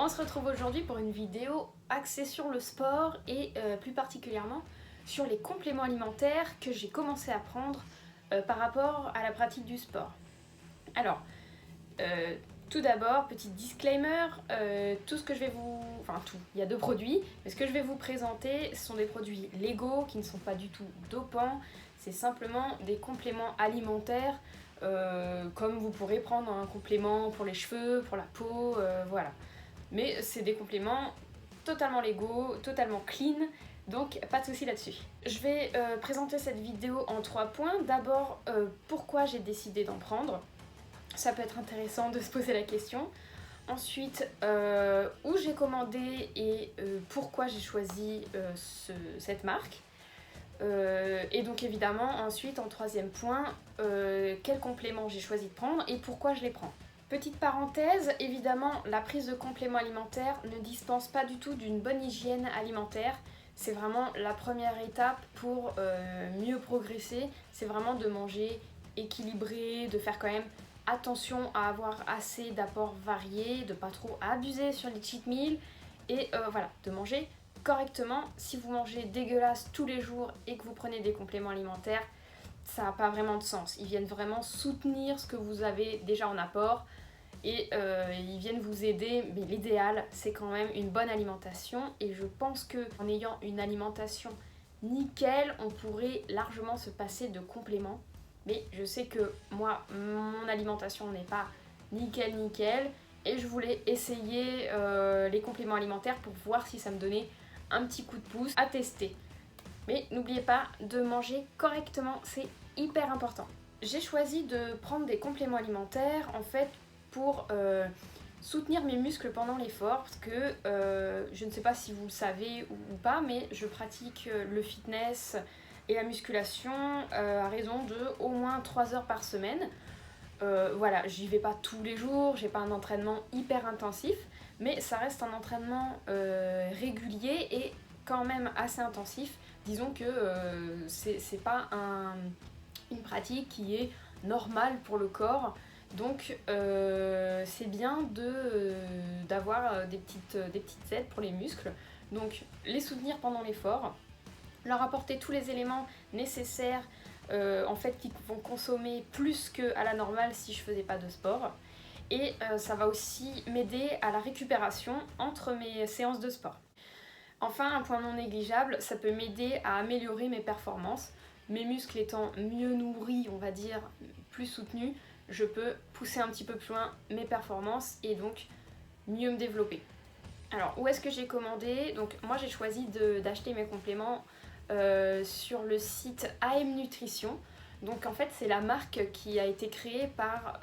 On se retrouve aujourd'hui pour une vidéo axée sur le sport et plus particulièrement sur les compléments alimentaires que j'ai commencé à prendre par rapport à la pratique du sport. Alors, tout d'abord, petit disclaimer, tout ce que je vais vous... Enfin tout, il y a 2 produits, mais ce que je vais vous présenter ce sont des produits légaux qui ne sont pas du tout dopants, c'est simplement des compléments alimentaires comme vous pourrez prendre un complément pour les cheveux, pour la peau, voilà. Mais c'est des compléments totalement légaux, totalement clean, donc pas de souci là-dessus. Je vais présenter cette vidéo en 3 points. D'abord, pourquoi j'ai décidé d'en prendre. Ça peut être intéressant de se poser la question. Ensuite, où j'ai commandé et pourquoi j'ai choisi cette marque. Et donc évidemment, ensuite, en 3e point, quels compléments j'ai choisi de prendre et pourquoi je les prends. Petite parenthèse, évidemment, la prise de compléments alimentaires ne dispense pas du tout d'une bonne hygiène alimentaire. C'est vraiment la première étape pour mieux progresser. C'est vraiment de manger équilibré, de faire quand même attention à avoir assez d'apports variés, de pas trop abuser sur les cheat meals et voilà, de manger correctement. Si vous mangez dégueulasse tous les jours et que vous prenez des compléments alimentaires, ça n'a pas vraiment de sens. Ils viennent vraiment soutenir ce que vous avez déjà en apport et ils viennent vous aider, mais l'idéal c'est quand même une bonne alimentation et je pense qu'en ayant une alimentation nickel, on pourrait largement se passer de compléments. Mais je sais que moi, mon alimentation n'est pas nickel et je voulais essayer les compléments alimentaires pour voir si ça me donnait un petit coup de pouce à tester. Mais n'oubliez pas de manger correctement, c'est hyper important. J'ai choisi de prendre des compléments alimentaires en fait pour soutenir mes muscles pendant l'effort parce que je ne sais pas si vous le savez ou pas, mais je pratique le fitness et la musculation à raison de au moins 3 heures par semaine. Voilà, j'y vais pas tous les jours, j'ai pas un entraînement hyper intensif, mais ça reste un entraînement régulier et quand même assez intensif. Disons que c'est pas une pratique qui est normale pour le corps, donc c'est bien d'avoir des petites aides pour les muscles, donc les soutenir pendant l'effort, leur apporter tous les éléments nécessaires en fait qui vont consommer plus qu'à la normale si je faisais pas de sport. Et ça va aussi m'aider à la récupération entre mes séances de sport. Enfin, un point non négligeable, ça peut m'aider à améliorer mes performances. Mes muscles étant mieux nourris, on va dire, plus soutenus, je peux pousser un petit peu plus loin mes performances et donc mieux me développer. Alors, où est-ce que j'ai commandé? Donc, moi j'ai choisi d'acheter mes compléments sur le site AM Nutrition. Donc en fait c'est la marque qui a été créée par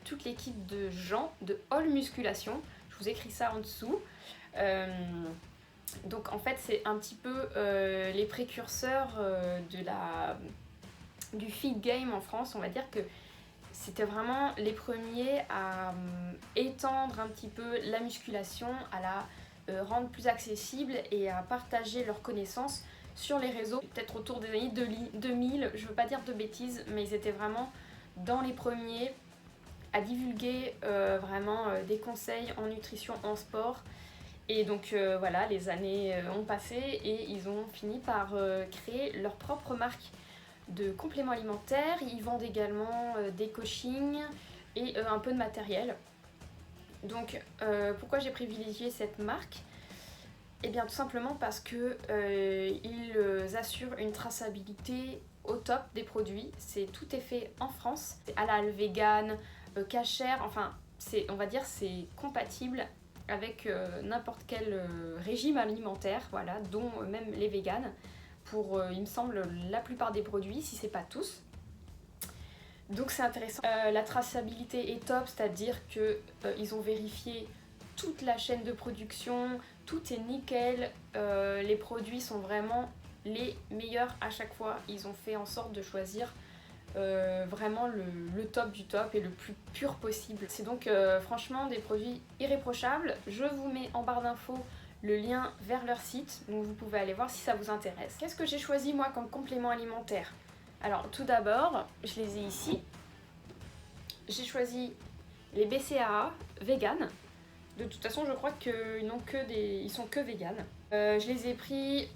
toute l'équipe de Jean de All Musculation. Je vous écris ça en dessous. Donc en fait c'est un petit peu les précurseurs du feed game en France. On va dire que c'était vraiment les premiers à étendre un petit peu la musculation, à la rendre plus accessible et à partager leurs connaissances sur les réseaux, peut-être autour des années 2000, je veux pas dire de bêtises, mais ils étaient vraiment dans les premiers à divulguer vraiment des conseils en nutrition, en sport. Et donc voilà, les années ont passé et ils ont fini par créer leur propre marque de compléments alimentaires. Ils vendent également des coachings et un peu de matériel. Donc pourquoi j'ai privilégié cette marque ? Eh bien tout simplement parce que ils assurent une traçabilité au top des produits. Tout est fait en France. C'est halal, vegan, cachère, enfin on va dire c'est compatible avec n'importe quel régime alimentaire, voilà, dont même les véganes, pour il me semble la plupart des produits, si c'est pas tous. Donc c'est intéressant. La traçabilité est top, c'est-à-dire que ils ont vérifié toute la chaîne de production, tout est nickel, les produits sont vraiment les meilleurs à chaque fois. Ils ont fait en sorte de choisir vraiment le top du top et le plus pur possible. C'est donc franchement des produits irréprochables. Je vous mets en barre d'infos le lien vers leur site, donc vous pouvez aller voir si ça vous intéresse. Qu'est-ce que j'ai choisi moi comme complément alimentaire? Alors tout d'abord, je les ai ici. J'ai choisi les BCAA vegan. De toute façon, je crois ils sont que véganes. Je les ai pris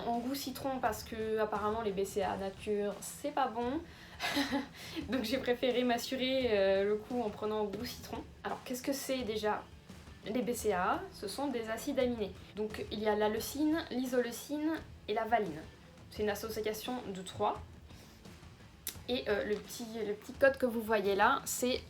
en goût citron parce que apparemment les BCAA nature c'est pas bon. Donc j'ai préféré m'assurer le coup en prenant en goût citron. Alors qu'est-ce que c'est déjà? Les BCAA, ce sont des acides aminés. Donc il y a la leucine, l'isoleucine et la valine. C'est une association de 3. Et le petit code que vous voyez là, c'est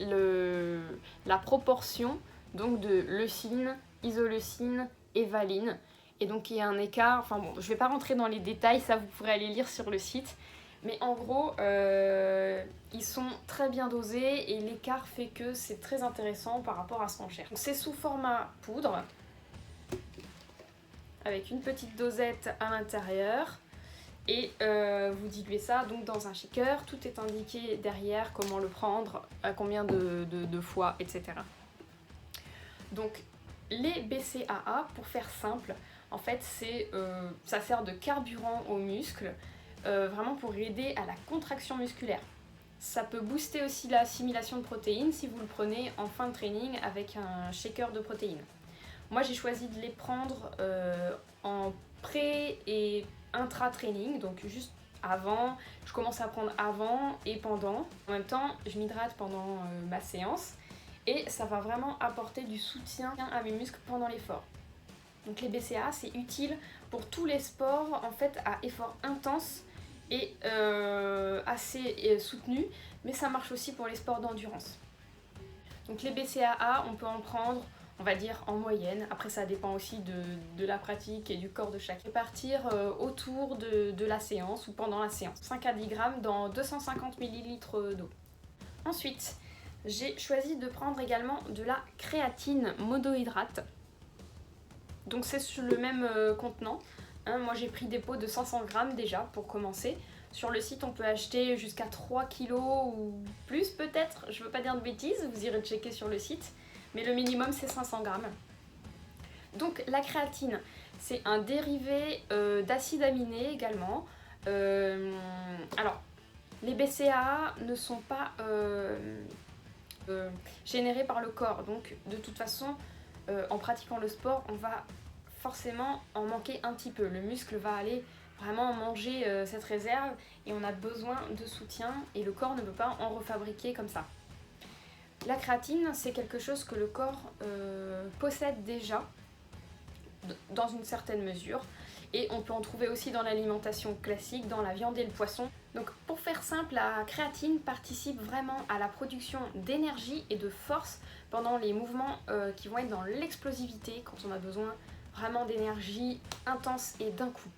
la proportion donc de leucine, isoleucine et valine. Et donc il y a un écart, enfin bon, je vais pas rentrer dans les détails, ça vous pourrez aller lire sur le site. Mais en gros, ils sont très bien dosés et l'écart fait que c'est très intéressant par rapport à ce qu'on cherche. C'est sous format poudre, avec une petite dosette à l'intérieur. Et vous diluez ça donc dans un shaker, tout est indiqué derrière, comment le prendre, à combien de fois, etc. Donc les BCAA, pour faire simple, en fait ça sert de carburant aux muscles, vraiment pour aider à la contraction musculaire. Ça peut booster aussi l'assimilation de protéines si vous le prenez en fin de training avec un shaker de protéines. Moi j'ai choisi de les prendre en pré et intra-training, donc juste avant, je commence à prendre avant et pendant. En même temps, je m'hydrate pendant ma séance et ça va vraiment apporter du soutien à mes muscles pendant l'effort. Donc les BCAA, c'est utile pour tous les sports en fait à effort intense et assez soutenu, mais ça marche aussi pour les sports d'endurance. Donc les BCAA, on peut en prendre, on va dire en moyenne, après ça dépend aussi de la pratique et du corps de chacun. Et partir autour de la séance ou pendant la séance. 5 à 10 grammes dans 250 ml d'eau. Ensuite, j'ai choisi de prendre également de la créatine monohydrate. Donc c'est sur le même contenant. Moi j'ai pris des pots de 500 grammes déjà pour commencer. Sur le site on peut acheter jusqu'à 3 kg ou plus peut-être, je veux pas dire de bêtises, vous irez checker sur le site. Mais le minimum c'est 500 grammes. Donc la créatine, c'est un dérivé d'acide aminé également. Alors, les BCAA ne sont pas générés par le corps. Donc de toute façon, en pratiquant le sport, on va forcément en manquer un petit peu. Le muscle va aller vraiment manger cette réserve et on a besoin de soutien et le corps ne peut pas en refabriquer comme ça. La créatine, c'est quelque chose que le corps possède déjà dans une certaine mesure et on peut en trouver aussi dans l'alimentation classique, dans la viande et le poisson. Donc pour faire simple, la créatine participe vraiment à la production d'énergie et de force pendant les mouvements qui vont être dans l'explosivité, quand on a besoin vraiment d'énergie intense et d'un coup.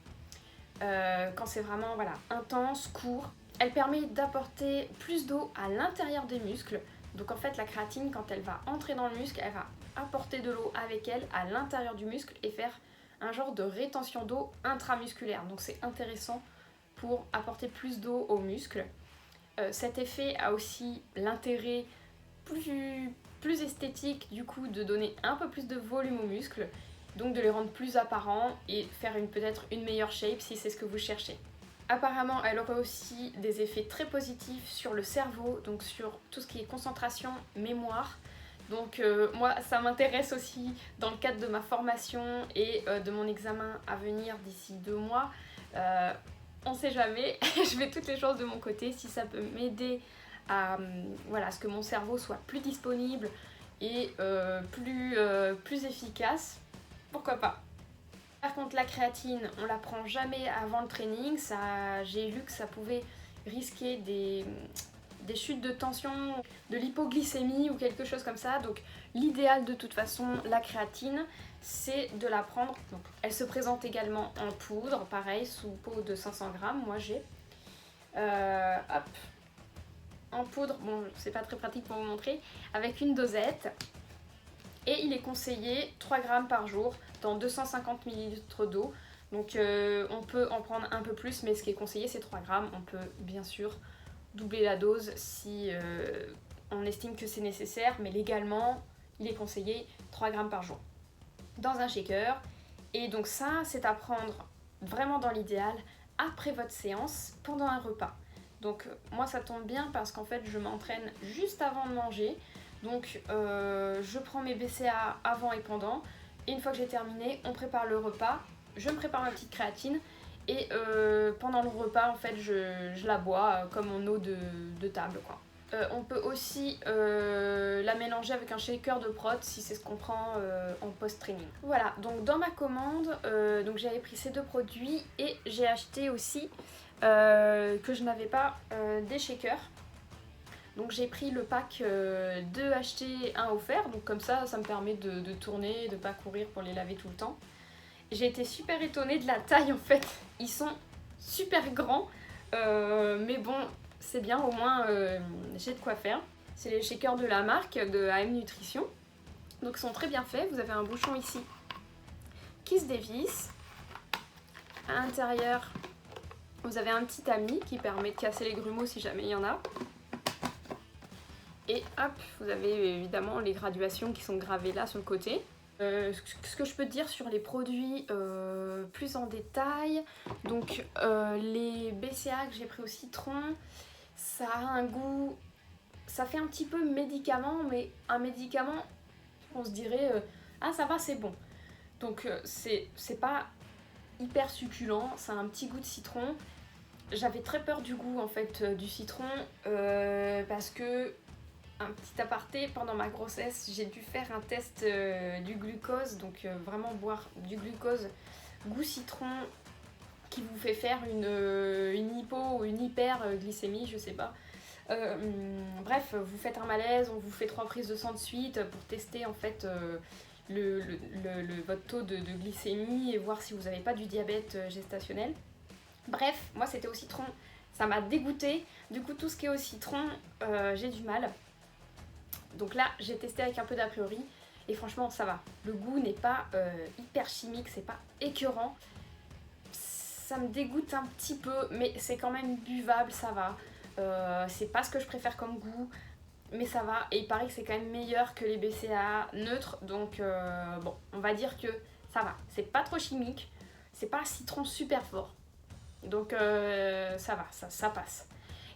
Quand c'est vraiment intense, court. Elle permet d'apporter plus d'eau à l'intérieur des muscles. Donc en fait la créatine, quand elle va entrer dans le muscle, elle va apporter de l'eau avec elle à l'intérieur du muscle et faire un genre de rétention d'eau intramusculaire. Donc c'est intéressant pour apporter plus d'eau aux muscles. Cet effet a aussi l'intérêt plus esthétique du coup de donner un peu plus de volume aux muscles, donc de les rendre plus apparents et faire peut-être une meilleure shape si c'est ce que vous cherchez. Apparemment, elle aurait aussi des effets très positifs sur le cerveau, donc sur tout ce qui est concentration, mémoire. Donc moi, ça m'intéresse aussi dans le cadre de ma formation et de mon examen à venir d'ici 2 mois. On sait jamais, je mets toutes les chances de mon côté. Si ça peut m'aider à ce que mon cerveau soit plus disponible et plus efficace, pourquoi pas. Par contre la créatine, on la prend jamais avant le training. J'ai lu que ça pouvait risquer des chutes de tension, de l'hypoglycémie ou quelque chose comme ça. Donc l'idéal de toute façon, la créatine, c'est de la prendre. Donc, elle se présente également en poudre, pareil, sous pot de 500 grammes. Moi j'ai. En poudre, bon c'est pas très pratique pour vous montrer, avec une dosette. Et il est conseillé 3 grammes par jour dans 250 ml d'eau. Donc on peut en prendre un peu plus, mais ce qui est conseillé c'est 3 grammes. On peut bien sûr doubler la dose si on estime que c'est nécessaire, mais légalement il est conseillé 3 grammes par jour dans un shaker. Et donc ça c'est à prendre vraiment dans l'idéal après votre séance, pendant un repas. Donc moi ça tombe bien parce qu'en fait je m'entraîne juste avant de manger. Donc je prends mes BCA avant et pendant, et une fois que j'ai terminé, on prépare le repas, je me prépare ma petite créatine, et pendant le repas en fait je la bois comme en eau de table quoi. On peut aussi la mélanger avec un shaker de prot si c'est ce qu'on prend en post-training. Voilà, donc dans ma commande, donc j'avais pris ces deux produits et j'ai acheté aussi que je n'avais pas des shakers. Donc j'ai pris le pack 2 achetés, 1 offert, donc comme ça me permet de tourner, de pas courir pour les laver tout le temps. J'ai été super étonnée de la taille en fait, ils sont super grands, mais bon c'est bien, au moins j'ai de quoi faire. C'est les shakers de la marque de AM Nutrition, donc ils sont très bien faits. Vous avez un bouchon ici qui se dévisse, à l'intérieur vous avez un petit tamis qui permet de casser les grumeaux si jamais il y en a. Et hop, vous avez évidemment les graduations qui sont gravées là sur le côté. Ce que je peux te dire sur les produits plus en détail, donc les BCA que j'ai pris au citron, ça a un goût, ça fait un petit peu médicament, mais un médicament, on se dirait, ah ça va c'est bon. Donc c'est pas hyper succulent, ça a un petit goût de citron. J'avais très peur du goût en fait du citron parce que, un petit aparté, pendant ma grossesse, j'ai dû faire un test du glucose, donc vraiment boire du glucose goût citron qui vous fait faire une hypo ou une hyperglycémie, je sais pas. Bref, vous faites un malaise, on vous fait 3 prises de sang de suite pour tester en fait votre taux de glycémie et voir si vous n'avez pas du diabète gestationnel. Bref, moi c'était au citron, ça m'a dégoûté. Du coup, tout ce qui est au citron, j'ai du mal. Donc là, j'ai testé avec un peu d'a priori et franchement, ça va. Le goût n'est pas hyper chimique, c'est pas écœurant. Ça me dégoûte un petit peu, mais c'est quand même buvable, ça va. C'est pas ce que je préfère comme goût, mais ça va. Et il paraît que c'est quand même meilleur que les BCAA neutres, donc bon, on va dire que ça va. C'est pas trop chimique, c'est pas un citron super fort. Donc ça va, ça passe.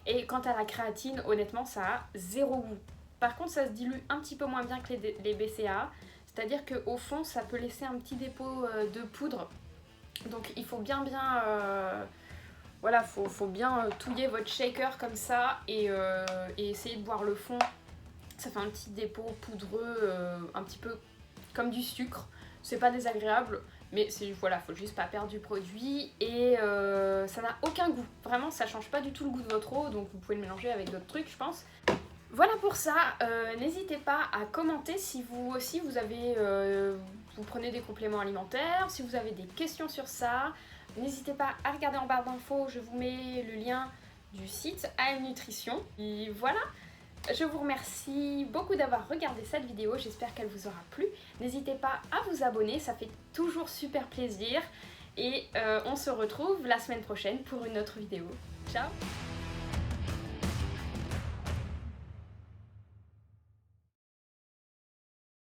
Et quant à la créatine, honnêtement, ça a zéro goût. Par contre, ça se dilue un petit peu moins bien que les BCAA, c'est-à-dire qu'au fond, ça peut laisser un petit dépôt de poudre. Donc il faut bien voilà, faut bien touiller votre shaker comme ça et essayer de boire le fond. Ça fait un petit dépôt poudreux, un petit peu comme du sucre. C'est pas désagréable, mais voilà, faut juste pas perdre du produit et ça n'a aucun goût. Vraiment, ça change pas du tout le goût de votre eau, donc vous pouvez le mélanger avec d'autres trucs, je pense. Voilà pour ça, n'hésitez pas à commenter si vous aussi vous prenez des compléments alimentaires, si vous avez des questions sur ça. N'hésitez pas à regarder en barre d'infos, je vous mets le lien du site AM Nutrition. Et voilà, je vous remercie beaucoup d'avoir regardé cette vidéo, j'espère qu'elle vous aura plu. N'hésitez pas à vous abonner, ça fait toujours super plaisir. Et on se retrouve la semaine prochaine pour une autre vidéo. Ciao!